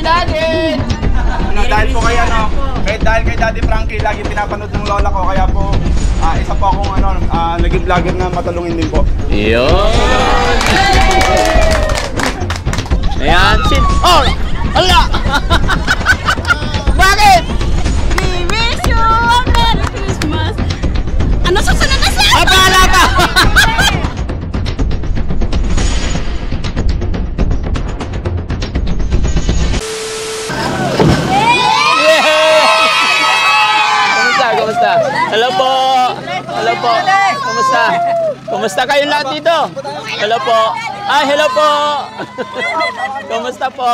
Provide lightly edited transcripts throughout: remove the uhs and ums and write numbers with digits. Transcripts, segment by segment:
gilagid! Dahil po kay dahil kay Daddy Frankie, lagi pinapanood ng lola ko, kaya po isa po akong naging vlogger na matulungin din po. Yun! Ayan, oh! Ala! Bakit? We wish you a Merry Christmas! Ano susunod na siya? Abala ka! Kumusta? Hello po! Hello po! Kumusta? Kumusta kayong lahat dito? Hello po! Ay, hello po! Kumusta po?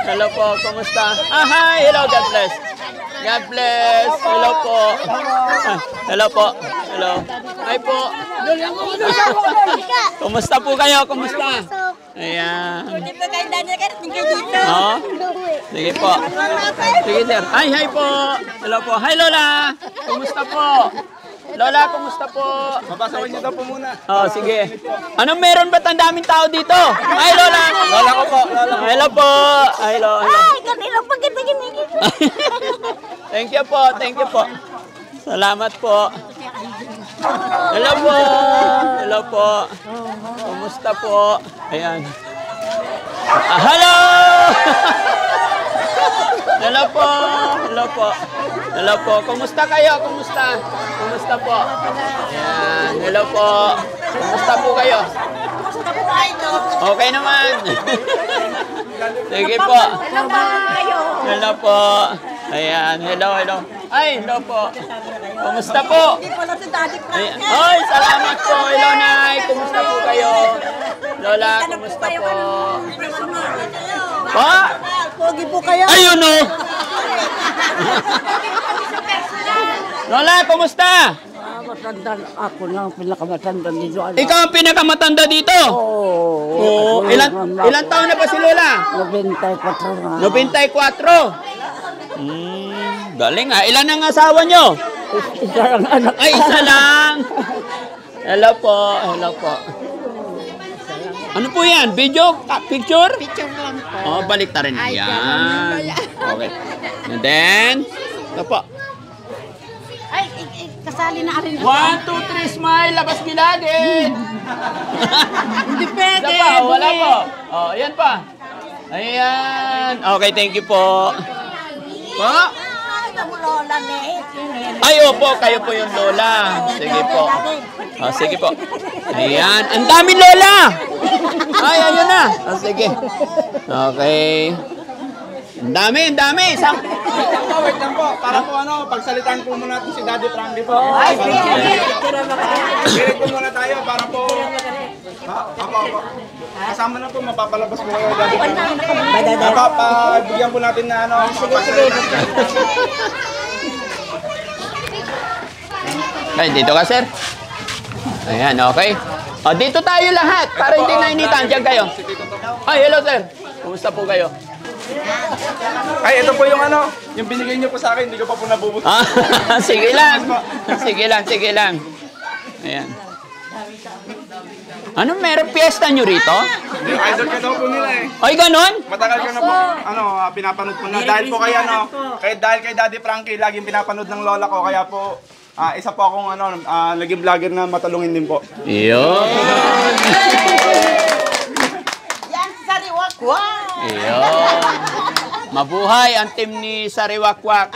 Hello po, kumusta? Hi! Hello, God bless! God bless! Hello po! Hello po! Hello! Hi po! Kumusta po kayo? Kumusta? Ayan. Oo? Sige po. Sige, sir. Hi po! Hello po! Hi, Lola! Kumusta po? Lola, kumusta po? Mapasawin niyo daw po muna. Oh, sige. Anong meron ba't ang daming tao dito? Hi, Lola! Lola ko po. Lola. Hello po! Hello. Ay, kanila pag ginigin. Thank you po. Thank you po. Salamat po. Hello po. Hello po. Kumusta po? Ayan. Hello! Hello po. Hello po. Hello po. Kumusta kayo? Kumusta? Kumusta po? Ayan. Hello po. Kumusta po kayo? Okay naman. Sige po. Hello po. Ayan. Hello. Ay, hello po. Kumusta po? Ayan. Ay, salamat po. Hello, Nay. Kumusta po kayo? Lola, kumusta po? Pa? Pogi po kayo. Ayun o! Lola, kumusta? Matanda ako na pinakamatanda dito. Ikaw ang pinakamatanda dito? Oo. Ilan taon na ba si Lola? 94 na. 94. Galing ha. Ilan ang asawa nyo? Isa lang anak. Ay, isa lang. Hello po. Hello po. Ano po yan? Video? Picture? Picture lang po. Oh, balik ta rin. Yan. Okay. And then, ito po. Ay, kasali na rin. 1, 2, 3, smile. Labas gilagid. Hindi pwede. Isa pa, wala po. Oh, ayan pa. Ayan. Okay, thank you po. Po? Lola na Ay, opo, kayo po yung Lola. Sige po. Oh, sige po. Ayan. Ang daming Lola! Ay, ayun na. Oh, sige. Okay. Ang dami. Wait lang po. Para po pagsalitaan po muna natin si Daddy Frankie po. Ay, sige. Kirit po muna tayo para po. Apo. Kasama na po, mapapalabas po kayo, Daddy Frankie. Bigyan po natin na Sige. Ay, dito ka, sir. Ayan, okay. O, dito tayo lahat para hindi nainitan. Diyan kayo. Ay, hello, sir. Kumusta po kayo? Ay, ito po yung yung binigay niyo po sa akin, hindi ko pa po nabubusin. Sige lang. Sige lang. Ayan. Ano, meron piyesta nyo rito? Yung idol ka daw po nila eh. Ay, ganon? Matagal ko na po, pinapanood po na. Dahil po dahil kay Daddy Frankie, laging pinapanood ng lola ko, kaya po, isa po akong naging vlogger na matulungin din po. Yun. Yan, sariwakwak. Yun. Mabuhay ang team ni Sariwakwak.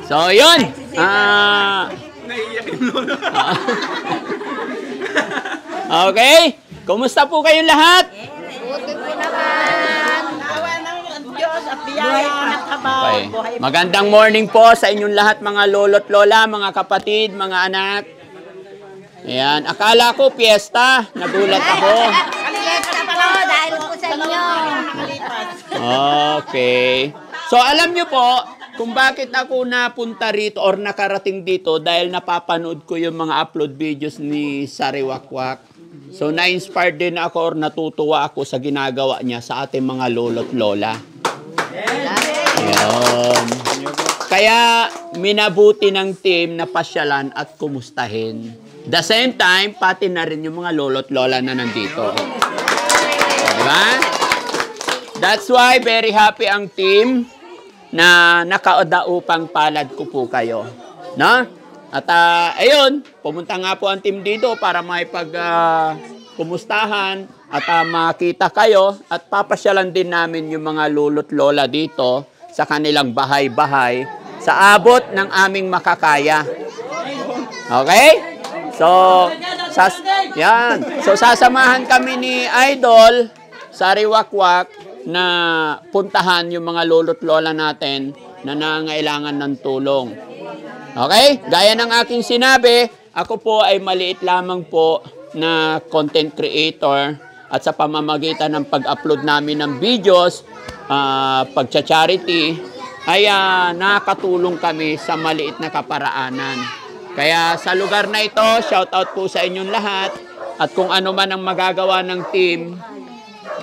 So, yun. Naiiyak yung lola. Okay. Kumusta po kayong lahat? Okay. Magandang morning po sa inyong lahat, mga lolo't lola, mga kapatid, mga anak. Ayan. Akala ko piyesta. Nagulat ako. Piyesta po dahil po sa inyo. Okay. So, alam nyo po, kung bakit ako napunta rito or nakarating dito dahil napapanood ko yung mga upload videos ni Sariwakwak. So, na-inspired din ako or natutuwa ako sa ginagawa niya sa ating mga lolo't lola. Ayan. Kaya, minabuti ng team na pasyalan at kumustahin. The same time, pati na rin yung mga lolo't lola na nandito. Diba? That's why very happy ang team na nakaudaupang palad ko po kayo. No? At ayun, pumunta nga po ang team dito para kumustahan at makita kayo at papasyalan din namin yung mga lolo't lola dito sa kanilang bahay-bahay sa abot ng aming makakaya. Okay? So, sasamahan kami ni Idol sa Riwakwak na puntahan yung mga lolo't lola natin na nangailangan ng tulong. Okay? Gaya ng aking sinabi, ako po ay maliit lamang po na content creator at sa pamamagitan ng pag-upload namin ng videos, pagcha-charity, ay nakatulong kami sa maliit na kaparaanan. Kaya sa lugar na ito, shout out po sa inyong lahat at kung ano man ang magagawa ng team,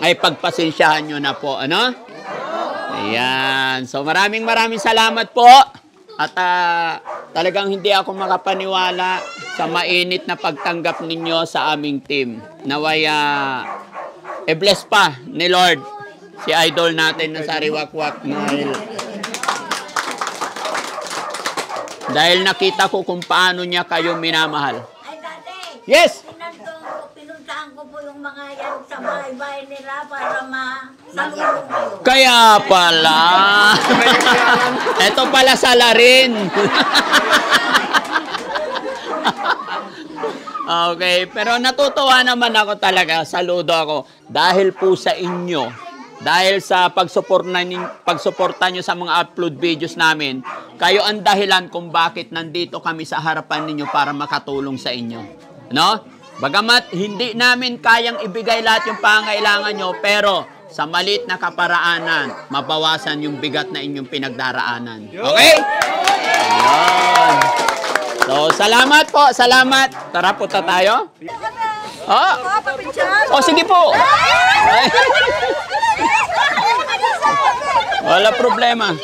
ay pagpasensyahan nyo na po. Ano? Ayan. So maraming salamat po. At talagang hindi ako makapaniwala sa mainit na pagtanggap ninyo sa aming team. Naway bless pa ni Lord si Idol natin na sa Riwakwak. Dahil nakita ko kung paano niya kayo minamahal. Ay, dati. Yes! Pinuntahan ko po yung mga yan sa bahay-bahay nila para masalubong kayo. Kaya pala. Ito pala salarin. Okay, pero natutuwa naman ako talaga. Saludo ako. Dahil po sa inyo. Dahil sa pagsuporta nyo sa mga upload videos namin, kayo ang dahilan kung bakit nandito kami sa harapan ninyo para makatulong sa inyo. No? Bagamat hindi namin kayang ibigay lahat yung pangailangan nyo, pero sa maliit na kaparaanan, mabawasan yung bigat na inyong pinagdaraanan. Okay? Ayan. So, salamat po, salamat. Tara, punta tayo. Oh, sige po. Ay. Wala problema.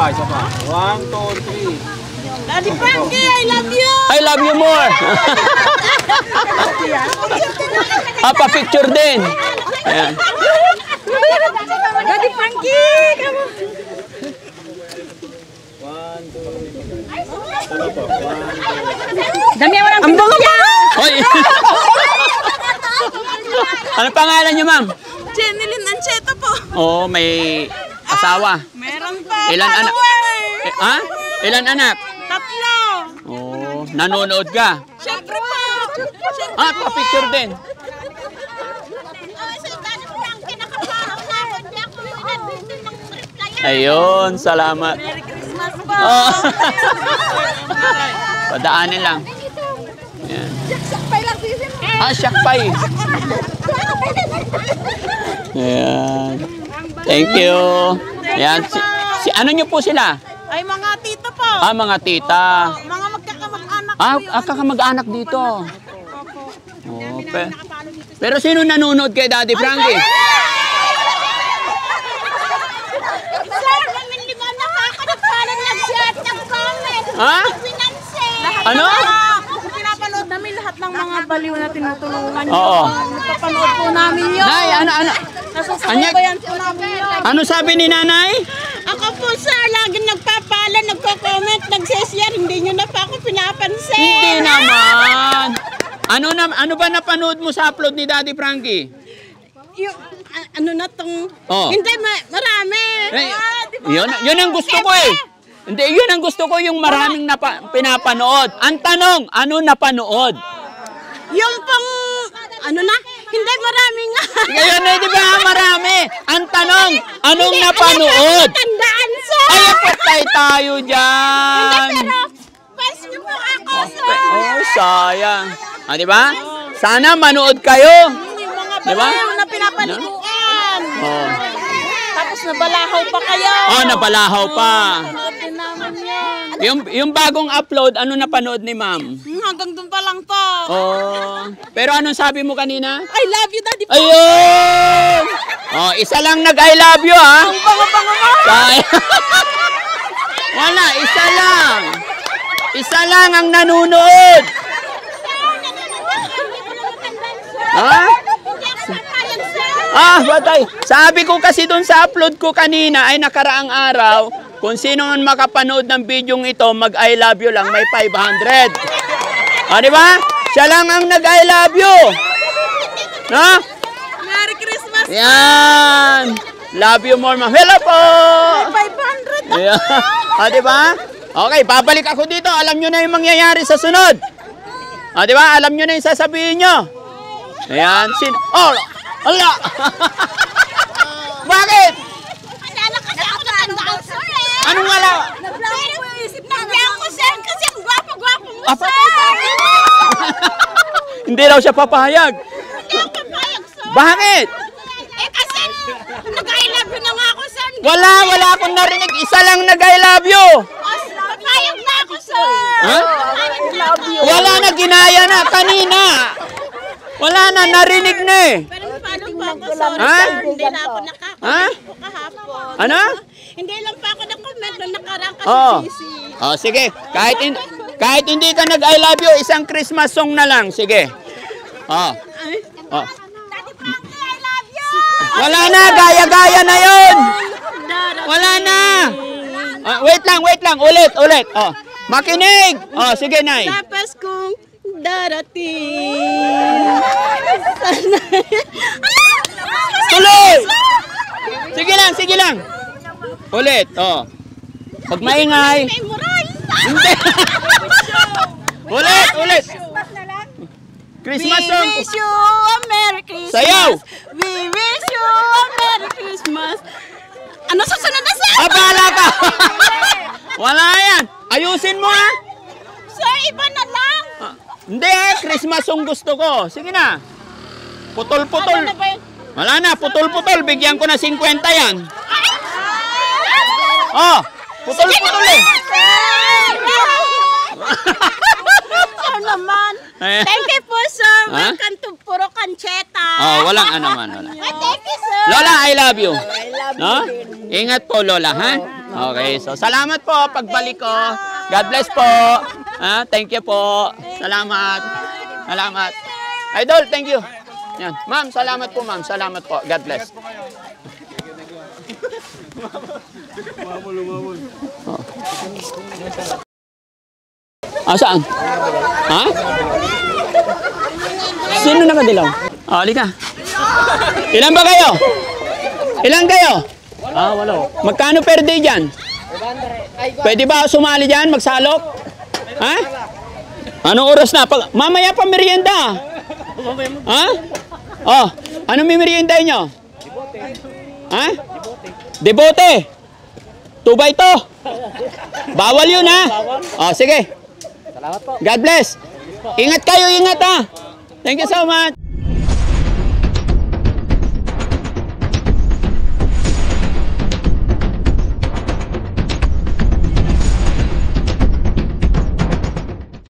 Isa pa. 1, 2, 3. Daddy Frankie, I love you! I love you more. Pa-picture din. Ayan. Daddy Frankie! Come on! 1, 2, 3. Ano po? 1, 2. Dami mo ng ambong niya! Hoy. Ano pangalan niyo, ma'am? Jenilyn Ancheta po. Oh, may asawa. Meron pa. Ilan anak? Ilan anak? 3. Oh, nanonood ka? Siyempre po. Pa-picture din. Ayun, salamat. Merry Christmas po. Oh. Padaanin lang. Ayan. Sakpay lang sisi mo. Syakpay. Ayan. Thank you. Ayan. Si ano nyo po sila? Ay, mga tito po. Mga tita. Mga magkakamag-anak. Kakamag-anak dito. Oh, pero sino nanonood kay Daddy Frankie? Sir, kami 5 nakakapagpalan nag-share ng comment. Ha? Pinanse. Ano? Pinapanood namin lahat ng mga baliw na tinutulungan Oo. nyo. Napapanood po namin yun. Nay, ano? Nasusubayan po namin yun. Ano sabi ni nanay? Ako po sir, laging nagpapala, nagko-comment, nag-share, hindi nyo na pa ako pinapansin. Hindi naman. Ano ba napanood mo sa upload ni Daddy Frankie? Yung, ano na tong... Oh. Hindi, marami. Eh, Di ba? yun ang gusto ko eh. Hindi, yun ang gusto ko yung maraming pinapanood. Ang tanong, ano napanood? Yung pang... Ano na? Hindi, marami nga. Ngayon eh, di ba marami? Ang tanong, anong napanood? Tandaan sir. Ay, patay tayo dyan. Pero, fans nyo po ako sir. Oh, sayang. Di ba? Sana manood kayo. Yung mga Diba? baliw na pinapaliguan. Oh. Tapos nabalahaw pa kayo. Oh, nabalahaw pa. Panood din namin yan. Yung bagong upload, ano napanood ni ma'am? Hanggang doon pa lang to. Oh. Pero anong sabi mo kanina? I love you, Daddy. Ayun! Oh, isa lang nag-I love you, ha? Ang bango-bango mo! Wala, isa lang. Isa lang ang nanunood. Ha? Batay. Sabi ko kasi doon sa upload ko kanina ay nakaraang araw, kung sino man makapanood ng video ito, mag-I love you lang, may 500. Di ba? Siya lang ang nag-I love you. No? Merry Christmas! Yan. Love you more, ma'am. Hello po. 500 Yeah. Di ba? Okay, babalik ako dito. Alam nyo na yung mangyayari sa sunod. Di ba? Alam nyo na yung sasabihin nyo. Ayan. Ala! Bakit? Alala kasi ako natandaan, sir eh! Anong wala? Naglaho ko yung isip na ako, sir, kasi ang gwapo-gwapo mo, Apa? sir! Hindi raw siya papayag. Hindi ako papayag, sir! Bakit? Eh kasi, nag-I love you na nga ako, sir! Wala akong narinig. Isa lang nag-I love you. Papayag na ako, sir! Ha? Papayag na ako. Wala na, ginaya na kanina. Wala na, narinig na eh. Pero paano pa ako, sorry, Ha? sir, hindi na ako Ha? nakakomment po kahapon. Ano? Hindi lang pa ako na-comment nung nakarang kasi Oo. sisi. Sige. Kahit hindi ka nag-I love you, isang Christmas song na lang. Sige. Oh. Daddy Frankie, I love you! Wala na, gaya-gaya na yun. Wala na. Wait lang. Ulit. Makinig. Sige, Nay. Sa Paskong darating. Tuloy. Sige lang. Ulit. Pag maingay. May moral. Hindi. Ulit. Christmas We song. wish you a Merry Christmas. Sayaw. We wish you a Merry Christmas. Ano susunod na, sir? Bahala ka. Wala yan. Ayusin mo, ha. Sir, iba na lang. Hindi, Christmas song gusto ko. Sige na. Putol-putol. Ano na ba yun? Wala na, putol-putol. Bigyan ko na 50 yan. Putol-putol eh. Sir naman. Eh. Thank you po, sir. Ha? Welcome to Puro Concheta. Walang anuman. Wala. Thank you, sir. Lola, I love you. No? Ingat po, Lola, ha? Okay, so salamat po pagbalik ko. God bless po. Thank you po. Salamat. Idol, thank you. Yan. Ma'am, salamat po, ma'am. Salamat po. God bless. Saan? Ha? Sino nakadilaw? Halika. Ilan ba kayo? Ilan kayo? Wala. Magkano per day dyan? Pwede ba sumali dyan? Magsalok? Ha? Anong oras na? Mamaya pa merienda. Ha? Anong may merienda nyo? Ha? Debote. 2 by 2. Bawal yun, ha? Sige. God bless. Ingat kayo, ha? Thank you so much.